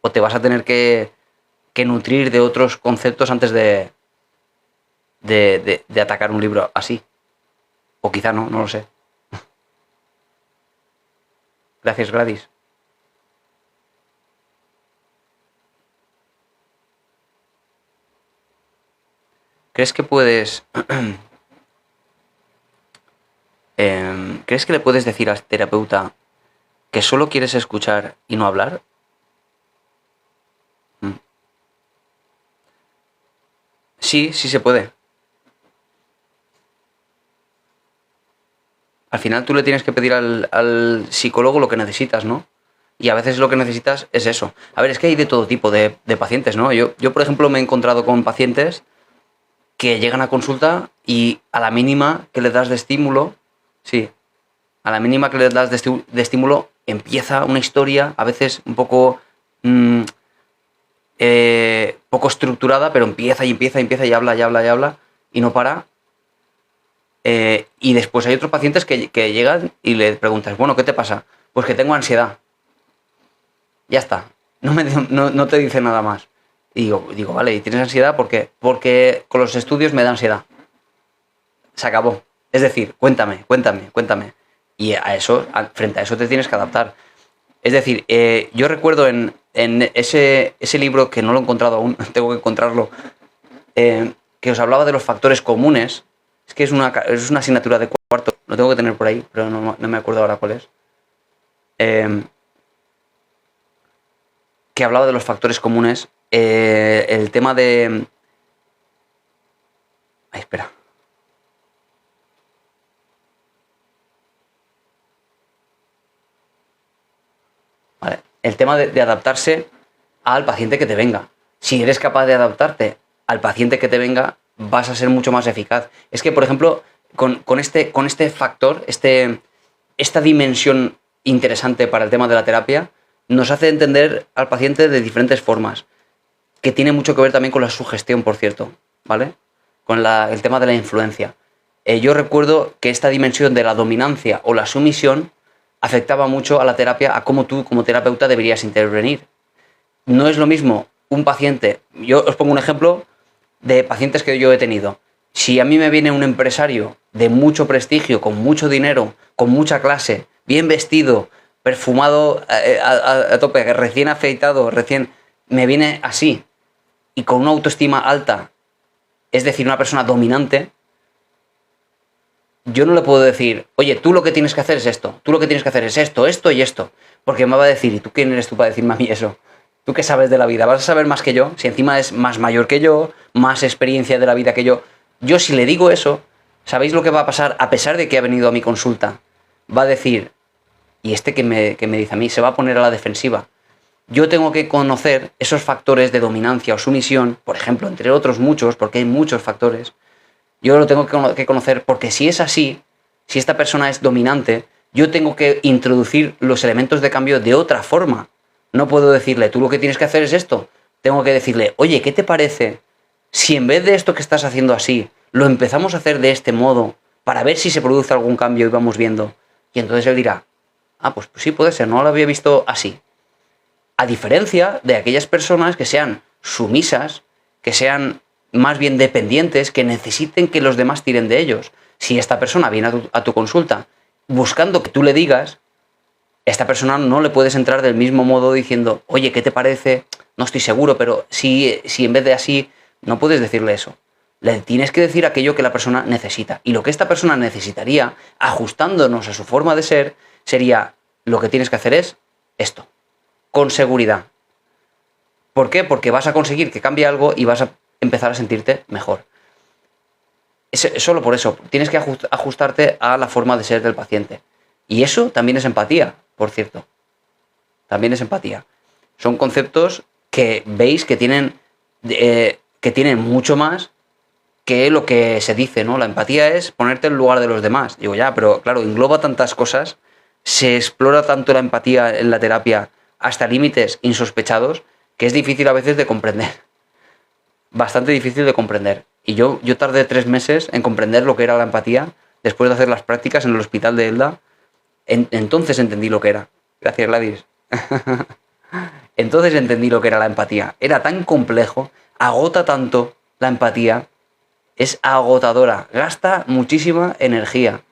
Speaker 1: O te vas a tener que nutrir de otros conceptos antes de atacar un libro así. O quizá no lo sé. Gracias, Gladys. ¿Crees que puedes... ¿Crees que le puedes decir al terapeuta que solo quieres escuchar y no hablar? Sí, sí se puede. Al final tú le tienes que pedir al psicólogo lo que necesitas, ¿no? Y a veces lo que necesitas es eso. A ver, es que hay de todo tipo de pacientes, ¿no? Yo, por ejemplo, me he encontrado con pacientes que llegan a consulta y a la mínima que les das de estímulo, sí, a la mínima que les das de estímulo, empieza una historia, a veces un poco, poco estructurada, pero empieza y habla y no para. Y después hay otros pacientes que llegan y le preguntas, bueno, ¿qué te pasa? Pues que tengo ansiedad. Ya está. No te dice nada más. Y digo, vale, ¿y tienes ansiedad? ¿Por qué? Porque con los estudios me da ansiedad. Se acabó. Es decir, cuéntame. Y frente a eso te tienes que adaptar. Es decir, yo recuerdo en ese libro, que no lo he encontrado aún, tengo que encontrarlo, que os hablaba de los factores comunes. Es que es una asignatura de cuarto, lo tengo que tener por ahí, pero no me acuerdo ahora cuál es. Que hablaba de los factores comunes, el tema de... Ay, espera. Vale. El tema de adaptarse al paciente que te venga. Si eres capaz de adaptarte al paciente que te venga, vas a ser mucho más eficaz. Es que, por ejemplo, con este factor, esta dimensión interesante para el tema de la terapia, nos hace entender al paciente de diferentes formas, que tiene mucho que ver también con la sugestión, por cierto, ¿vale? Con el tema de la influencia. Yo recuerdo que esta dimensión de la dominancia o la sumisión afectaba mucho a la terapia, a cómo tú como terapeuta deberías intervenir. No es lo mismo un paciente, yo os pongo un ejemplo de pacientes que yo he tenido. Si a mí me viene un empresario de mucho prestigio, con mucho dinero, con mucha clase, bien vestido, perfumado a tope, recién afeitado, me viene así y con una autoestima alta, es decir, una persona dominante, yo no le puedo decir, oye, tú lo que tienes que hacer es esto, tú lo que tienes que hacer es esto, esto y esto, porque me va a decir, ¿y tú quién eres tú para decirme a mí eso? ¿Tú qué sabes de la vida? ¿Vas a saber más que yo? Si encima es más mayor que yo, más experiencia de la vida que yo. Yo si le digo eso, ¿sabéis lo que va a pasar a pesar de que ha venido a mi consulta? Va a decir, ¿y este que me dice a mí? Se va a poner a la defensiva. Yo tengo que conocer esos factores de dominancia o sumisión, por ejemplo, entre otros muchos, porque hay muchos factores. Yo lo tengo que conocer porque si es así, si esta persona es dominante, yo tengo que introducir los elementos de cambio de otra forma. No puedo decirle, tú lo que tienes que hacer es esto. Tengo que decirle, oye, ¿qué te parece si en vez de esto que estás haciendo así, lo empezamos a hacer de este modo para ver si se produce algún cambio y vamos viendo? Y entonces él dirá, pues sí puede ser, no lo había visto así. A diferencia de aquellas personas que sean sumisas, que sean más bien dependientes, que necesiten que los demás tiren de ellos. Si esta persona viene a tu consulta buscando que tú le digas, esta persona no le puedes entrar del mismo modo diciendo, oye, ¿qué te parece? No estoy seguro, pero si en vez de así, no puedes decirle eso. Le tienes que decir aquello que la persona necesita. Y lo que esta persona necesitaría, ajustándonos a su forma de ser, sería, lo que tienes que hacer es esto, con seguridad. ¿Por qué? Porque vas a conseguir que cambie algo y vas a empezar a sentirte mejor. Solo por eso, tienes que ajustarte a la forma de ser del paciente. Y eso también es empatía, por cierto. También es empatía. Son conceptos que veis que tienen mucho más que lo que se dice, ¿no? La empatía es ponerte en lugar de los demás. Digo, ya, pero claro, engloba tantas cosas, se explora tanto la empatía en la terapia hasta límites insospechados que es difícil a veces de comprender. Bastante difícil de comprender. Y yo tardé 3 meses en comprender lo que era la empatía después de hacer las prácticas en el hospital de Elda. Entonces entendí lo que era. Gracias, Gladys. Entonces entendí lo que era la empatía. Era tan complejo, agota tanto la empatía, es agotadora, gasta muchísima energía.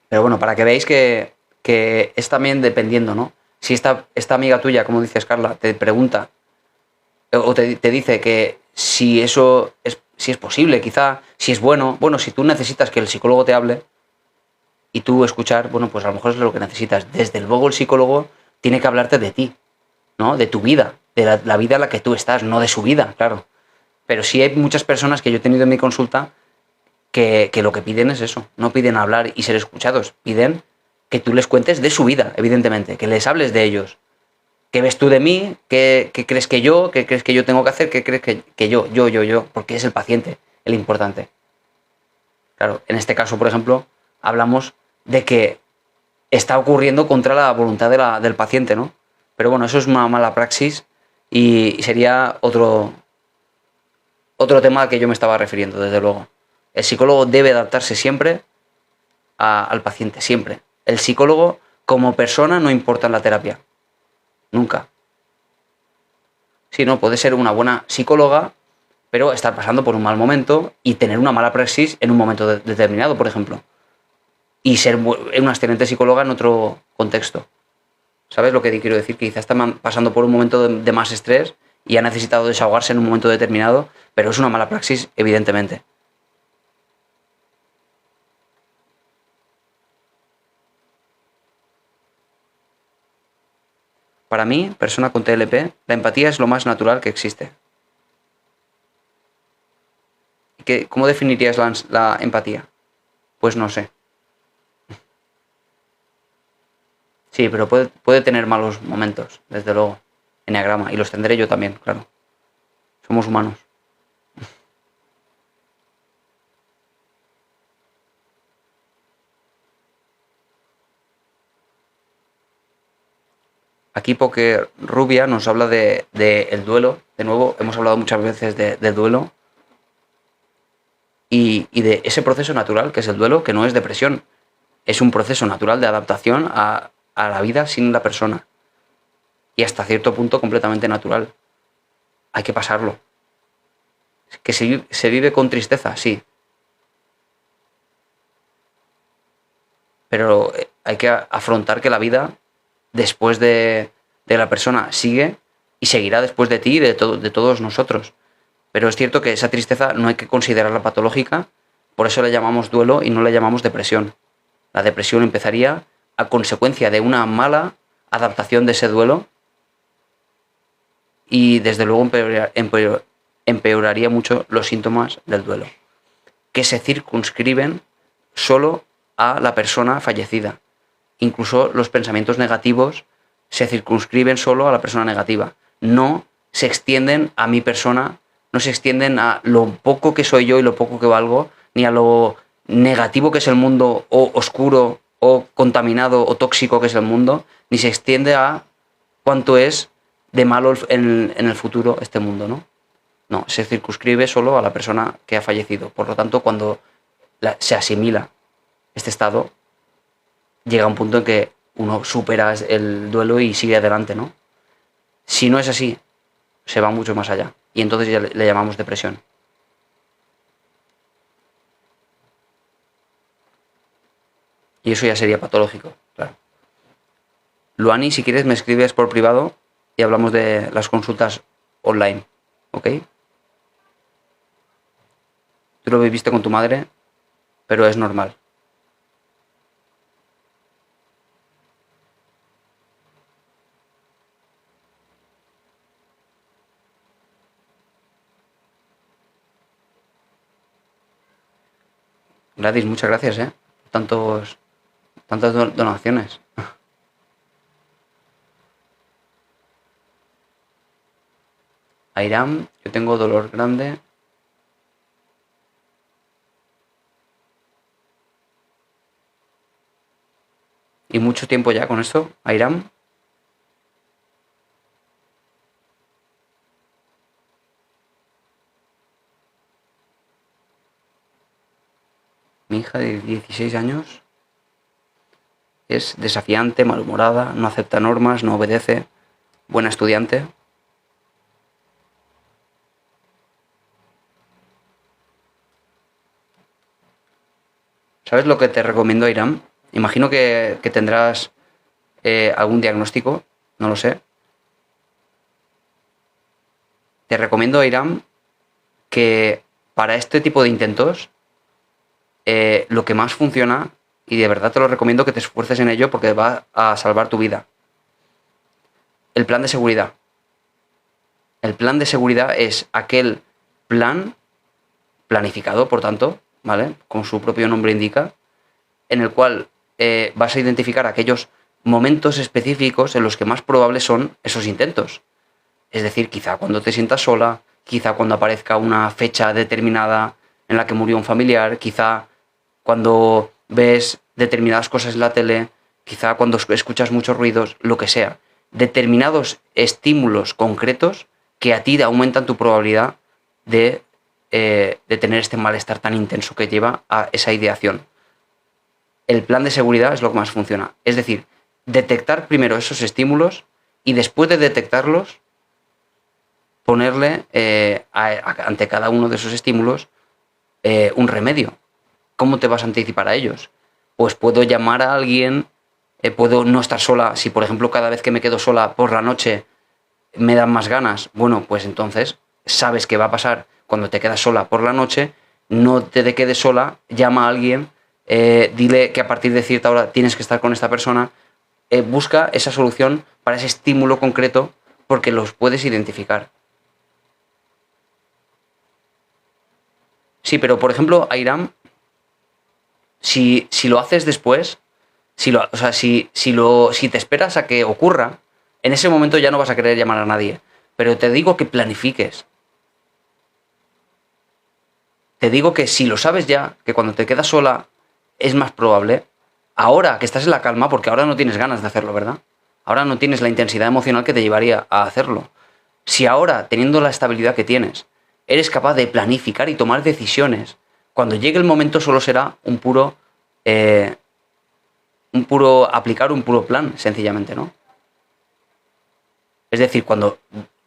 Speaker 1: Pero bueno, para que veáis que es también dependiendo, ¿no? Si esta amiga tuya, como dices, Carla, te pregunta o te dice que si eso si es posible, quizá, si es bueno, si tú necesitas que el psicólogo te hable y tú escuchar, bueno, pues a lo mejor es lo que necesitas. Desde luego el psicólogo tiene que hablarte de ti, ¿no? De tu vida, de la vida en la que tú estás, no de su vida, claro. Pero sí hay muchas personas que yo he tenido en mi consulta que lo que piden es eso, no piden hablar y ser escuchados, piden que tú les cuentes de su vida, evidentemente, que les hables de ellos. ¿Qué ves tú de mí? ¿Qué crees que yo? ¿Qué crees que yo tengo que hacer? ¿Qué crees que yo? Porque es el paciente el importante. Claro, en este caso, por ejemplo, hablamos de que está ocurriendo contra la voluntad del paciente, ¿no? Pero bueno, eso es una mala praxis y sería otro tema al que yo me estaba refiriendo, desde luego. El psicólogo debe adaptarse siempre al paciente, siempre. El psicólogo, como persona, no importa en la terapia. Nunca. Sí, no, puede ser una buena psicóloga, pero estar pasando por un mal momento y tener una mala praxis en un momento determinado, por ejemplo. Y ser una excelente psicóloga en otro contexto. ¿Sabes lo que quiero decir? Que quizás está pasando por un momento de más estrés y ha necesitado desahogarse en un momento determinado, pero es una mala praxis, evidentemente. Para mí, persona con TLP, la empatía es lo más natural que existe. ¿Cómo definirías la empatía? Pues no sé. Sí, pero puede tener malos momentos, desde luego. Enneagrama, y los tendré yo también, claro. Somos humanos. Aquí Poker Rubia nos habla de el duelo. De nuevo, hemos hablado muchas veces del duelo y de ese proceso natural que es el duelo, que no es depresión. Es un proceso natural de adaptación a la vida sin la persona. Y hasta cierto punto completamente natural. Hay que pasarlo. ¿Que se vive con tristeza? Sí. Pero hay que afrontar que la vida, después de la persona, sigue y seguirá después de ti y de todos nosotros. Pero es cierto que esa tristeza no hay que considerarla patológica, por eso la llamamos duelo y no la llamamos depresión. La depresión empezaría a consecuencia de una mala adaptación de ese duelo y desde luego empeoraría mucho los síntomas del duelo, que se circunscriben solo a la persona fallecida. Incluso los pensamientos negativos se circunscriben solo a la persona negativa. No se extienden a mi persona, no se extienden a lo poco que soy yo y lo poco que valgo, ni a lo negativo que es el mundo, o oscuro, o contaminado, o tóxico que es el mundo, ni se extiende a cuánto es de malo en el futuro este mundo, ¿no? No, se circunscribe solo a la persona que ha fallecido. Por lo tanto, cuando se asimila este estado, llega un punto en que uno supera el duelo y sigue adelante, ¿no? Si no es así, se va mucho más allá. Y entonces ya le llamamos depresión. Y eso ya sería patológico, claro. Luani, si quieres me escribes por privado y hablamos de las consultas online, ¿ok? Tú lo viviste con tu madre, pero es normal. Gladys, muchas gracias, ¿eh? Tantas donaciones. Airam, yo tengo dolor grande. Y mucho tiempo ya con esto, Airam. Mi hija de 16 años es desafiante, malhumorada, no acepta normas, no obedece, buena estudiante. ¿Sabes lo que te recomiendo, Airam? Imagino que tendrás algún diagnóstico, no lo sé. Te recomiendo, Airam, que para este tipo de intentos lo que más funciona, y de verdad te lo recomiendo que te esfuerces en ello porque va a salvar tu vida. El plan de seguridad. El plan de seguridad es aquel plan planificado, por tanto, ¿vale? Como su propio nombre indica, en el cual vas a identificar aquellos momentos específicos en los que más probables son esos intentos. Es decir, quizá cuando te sientas sola, quizá cuando aparezca una fecha determinada en la que murió un familiar, quizá cuando ves determinadas cosas en la tele, quizá cuando escuchas muchos ruidos, lo que sea. Determinados estímulos concretos que a ti aumentan tu probabilidad de tener este malestar tan intenso que lleva a esa ideación. El plan de seguridad es lo que más funciona. Es decir, detectar primero esos estímulos y después de detectarlos, ponerle ante cada uno de esos estímulos un remedio. ¿Cómo te vas a anticipar a ellos? Pues puedo llamar a alguien, puedo no estar sola. Si, por ejemplo, cada vez que me quedo sola por la noche me dan más ganas, bueno, pues entonces sabes qué va a pasar cuando te quedas sola por la noche. No te quedes sola, llama a alguien, dile que a partir de cierta hora tienes que estar con esta persona. Busca esa solución para ese estímulo concreto porque los puedes identificar. Sí, pero por ejemplo, Airam, si lo haces después, o sea, si te esperas a que ocurra, en ese momento ya no vas a querer llamar a nadie. Pero te digo que planifiques. Te digo que si lo sabes ya, que cuando te quedas sola es más probable, ahora que estás en la calma, porque ahora no tienes ganas de hacerlo, ¿verdad? Ahora no tienes la intensidad emocional que te llevaría a hacerlo. Si ahora, teniendo la estabilidad que tienes, eres capaz de planificar y tomar decisiones, cuando llegue el momento solo será aplicar un puro plan, sencillamente, ¿no? Es decir, cuando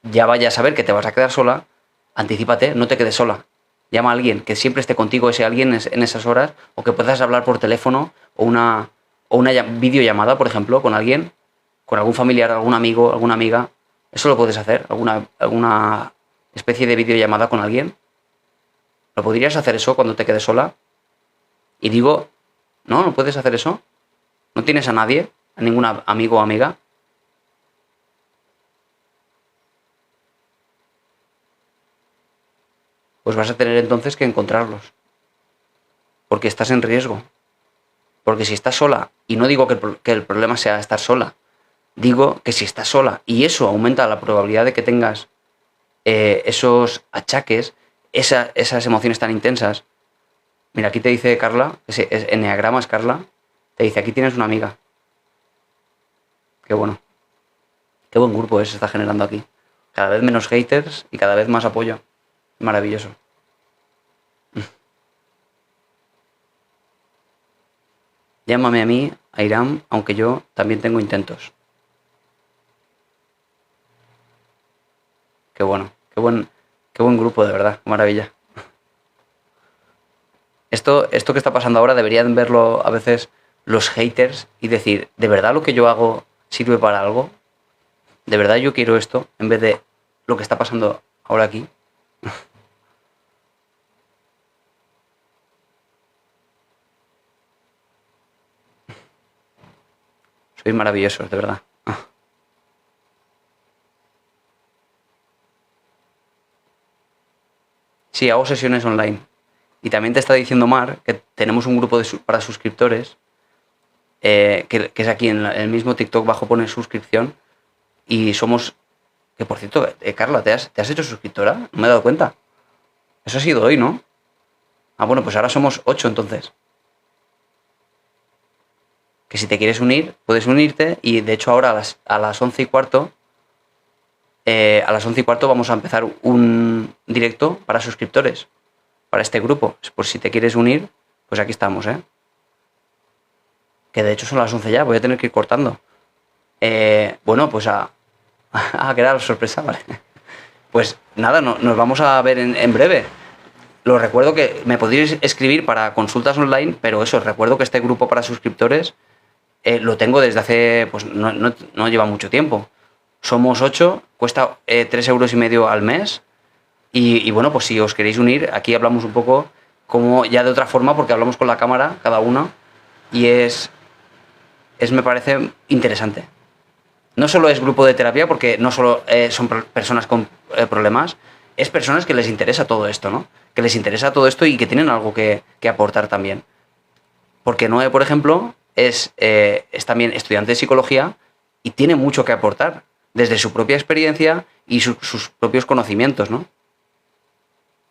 Speaker 1: ya vayas a ver que te vas a quedar sola, anticípate, no te quedes sola. Llama a alguien que siempre esté contigo, ese alguien en esas horas, o que puedas hablar por teléfono o una videollamada, por ejemplo, con alguien, con algún familiar, algún amigo, alguna amiga. Eso lo puedes hacer, alguna especie de videollamada con alguien. ¿Lo podrías hacer eso cuando te quedes sola? Y digo, no puedes hacer eso. ¿No tienes a nadie? ¿A ningún amigo o amiga? Pues vas a tener entonces que encontrarlos. Porque estás en riesgo. Porque si estás sola, y no digo que el problema sea estar sola, digo que si estás sola y eso aumenta la probabilidad de que tengas esos achaques, esas emociones tan intensas. Mira, aquí te dice Carla, Enneagrama es Carla, te dice, aquí tienes una amiga. Qué bueno. Qué buen grupo se está generando aquí. Cada vez menos haters y cada vez más apoyo. Maravilloso. Llámame a mí, Airam, aunque yo también tengo intentos. Qué bueno, qué buen grupo, de verdad, qué maravilla. Esto que está pasando ahora deberían verlo a veces los haters y decir, ¿de verdad lo que yo hago sirve para algo? ¿De verdad yo quiero esto en vez de lo que está pasando ahora aquí? Sois maravillosos, de verdad. Sí, hago sesiones online. Y también te está diciendo Mar que tenemos un grupo para suscriptores, que es aquí en el mismo TikTok bajo pone suscripción. Y somos, que por cierto, Carla, ¿te has hecho suscriptora? No me he dado cuenta. Eso ha sido hoy, ¿no? Ah, bueno, pues ahora somos 8 entonces. que si te quieres unir, puedes unirte. Y de hecho ahora a las 11:15, a las 11:15 vamos a empezar un directo para suscriptores, para este grupo. Por si te quieres unir, pues aquí estamos, ¿eh? Que de hecho son las 11 ya, voy a tener que ir cortando. Bueno, pues a quedar la sorpresa, ¿vale? Pues nada, nos vamos a ver en breve. Lo recuerdo que me podéis escribir para consultas online, pero eso, recuerdo que este grupo para suscriptores lo tengo desde hace, pues no lleva mucho tiempo. Somos 8, cuesta 3,5 € al mes. Y bueno, pues si os queréis unir, aquí hablamos un poco como ya de otra forma, porque hablamos con la cámara, cada uno, y me parece interesante. No solo es grupo de terapia, porque no solo son personas con problemas, es personas que les interesa todo esto, ¿no? Que les interesa todo esto y que tienen algo que aportar también. Porque Noé, por ejemplo, es también estudiante de psicología y tiene mucho que aportar desde su propia experiencia y sus propios conocimientos, ¿no?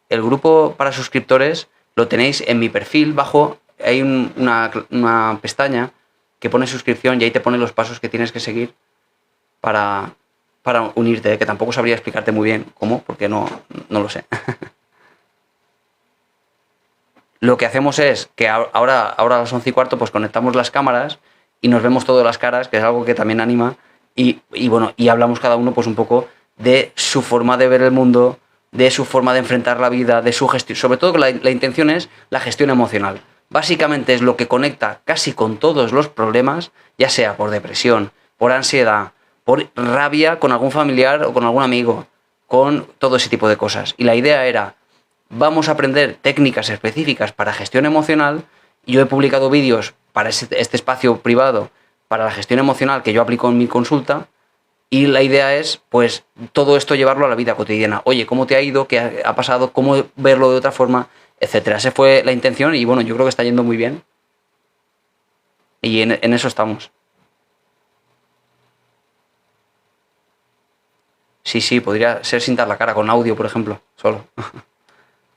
Speaker 1: El grupo para suscriptores lo tenéis en mi perfil, bajo hay una pestaña que pone suscripción y ahí te pone los pasos que tienes que seguir para unirte, que tampoco sabría explicarte muy bien cómo, porque no lo sé. Lo que hacemos es que ahora a las 11:15 pues conectamos las cámaras y nos vemos todas las caras, que es algo que también anima, y bueno, y hablamos cada uno pues un poco de su forma de ver el mundo, de su forma de enfrentar la vida, de su gestión. Sobre todo la intención es la gestión emocional. Básicamente es lo que conecta casi con todos los problemas, ya sea por depresión, por ansiedad, por rabia con algún familiar o con algún amigo, con todo ese tipo de cosas. Y la idea era, vamos a aprender técnicas específicas para gestión emocional. Yo he publicado vídeos para este espacio privado para la gestión emocional que yo aplico en mi consulta, y la idea es, pues, todo esto llevarlo a la vida cotidiana. Oye, ¿cómo te ha ido? ¿Qué ha pasado? ¿Cómo verlo de otra forma? Etcétera. Esa fue la intención y bueno, yo creo que está yendo muy bien. Y en eso estamos. Sí, podría ser sin dar la cara, con audio, por ejemplo, solo.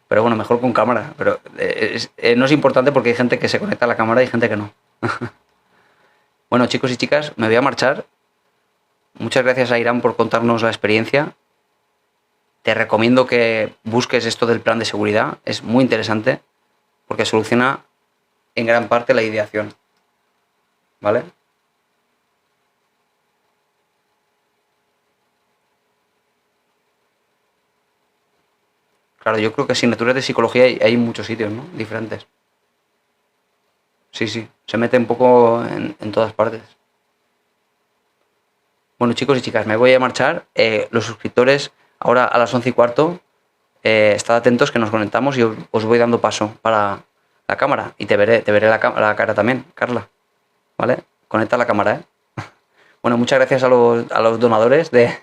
Speaker 1: Pero bueno, mejor con cámara. Pero no es importante porque hay gente que se conecta a la cámara y gente que no. Bueno, chicos y chicas, me voy a marchar. Muchas gracias a Irán por contarnos la experiencia. Te recomiendo que busques esto del plan de seguridad. Es muy interesante porque soluciona en gran parte la ideación. ¿Vale? Claro, yo creo que asignaturas de psicología hay muchos sitios, ¿no? Diferentes. Sí, se mete un poco en todas partes. Bueno, chicos y chicas, me voy a marchar. Los suscriptores, ahora a las 11:15, estad atentos que nos conectamos y os voy dando paso para la cámara. Y te veré la cara también, Carla. ¿Vale? Conecta la cámara, ¿eh? Bueno, muchas gracias a los donadores de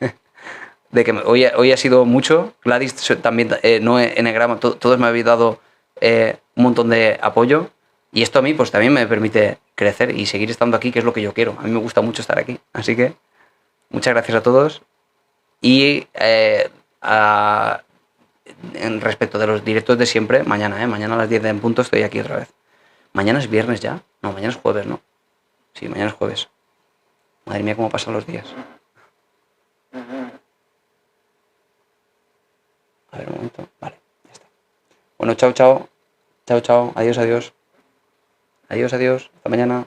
Speaker 1: que hoy ha sido mucho. Gladys también, no Enegrama, todos me habéis dado un montón de apoyo. Y esto a mí pues también me permite crecer y seguir estando aquí, que es lo que yo quiero. A mí me gusta mucho estar aquí. Así que muchas gracias a todos. Y en respecto de los directos de siempre, mañana, mañana a las 10 en punto estoy aquí otra vez. ¿Mañana es viernes ya? No, mañana es jueves, ¿no? Sí, mañana es jueves. Madre mía, cómo pasan los días. A ver, un momento. Vale, ya está. Bueno, chao. Chao. Adiós. Adiós. Hasta mañana.